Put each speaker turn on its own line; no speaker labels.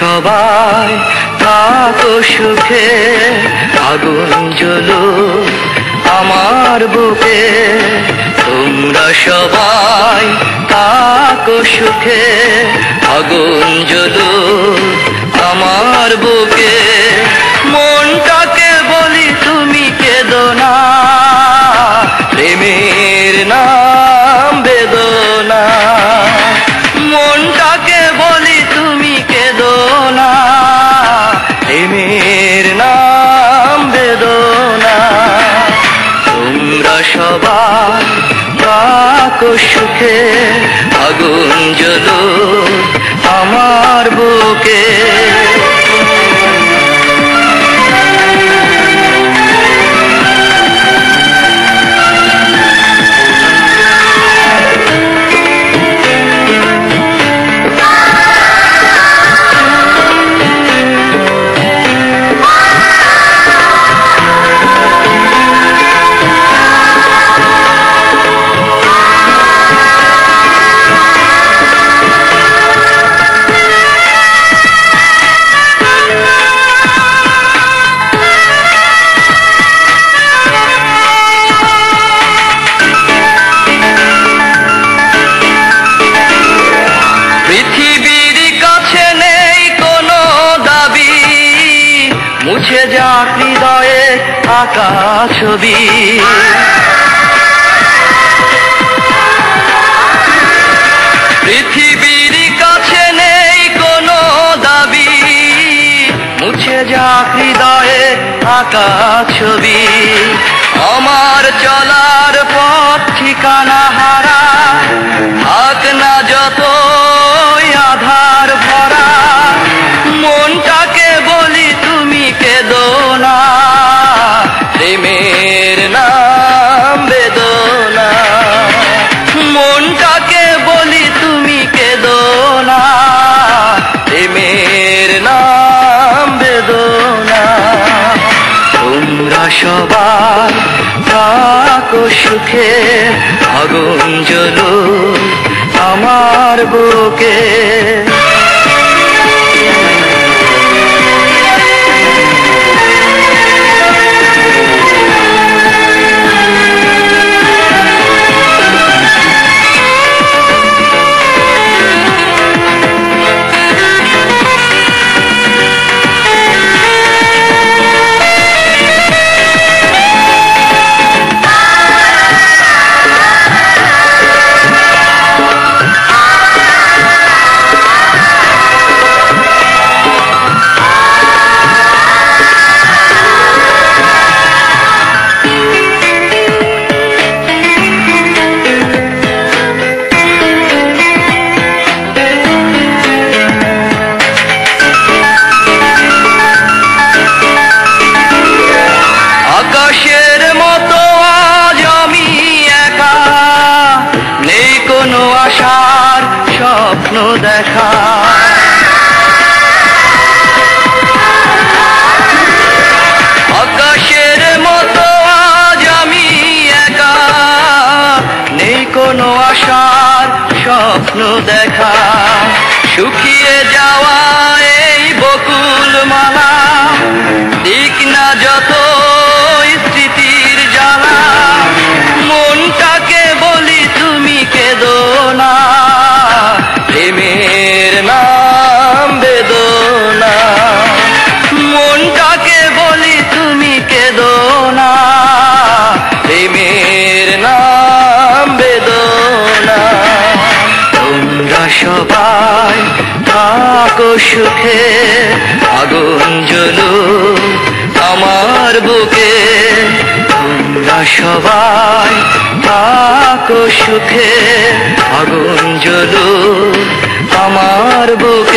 সবাই থাকো সুখে, আগুন জ্বলুক আমার বুকে। তোমরা সবাই থাকো সুখে, আগুন জ্বলুক আমার বুকে। মনটাকে বলি তুমি কেঁদো না, প্রেমের নাম বেদনা। মনটাকে বলি তুমি কেঁদো না, প্রেমের নাম বেদনা। তোমরা সবাই থাকো সুখে, আগুন জ্বলুক আমার বুকে। মুছে যাক হৃদয়ে আঁকা ছবি, পৃথিবীর কাছে নেই কোনো দাবি। মুছে যাক হৃদয়ে আঁকা ছবি, আমার চলার পথ ঠিকানা হারা, থাক না যতই আধার ভরা। মনটাকে বলি তুমি কেঁদো না, প্রেমের নাম বেদনা। মনটাকে বলি তুমি কেঁদো না, প্রেমের নাম বেদনা। তোমরা সবাই থাকো সুখে, আগুন জ্বলুক আমার বুকে। আকাশের মতো আজ আমি একা, নেই কোনো আশার স্বপ্ন দেখা। আকাশের মতো আজ আমি একা, নেই কোনো আশার স্বপ্ন দেখা। শুকিয়ে যাওয়া এই বকুল মালা, দিক না যত স্মৃতির জ্বালা। মনটাকে বলি তুমি কেঁদো না, প্রেমের নাম বেদনা। মনটাকে বলি তুমি কেঁদো না, প্রেমের নাম বেদনা। তোমরা সবাই থাকো সুখে, আগুন জ্বলুক আমার বুকে। তোমরা সবাই থাকো সুখে, আগুন জ্বলুক আমার বুকে।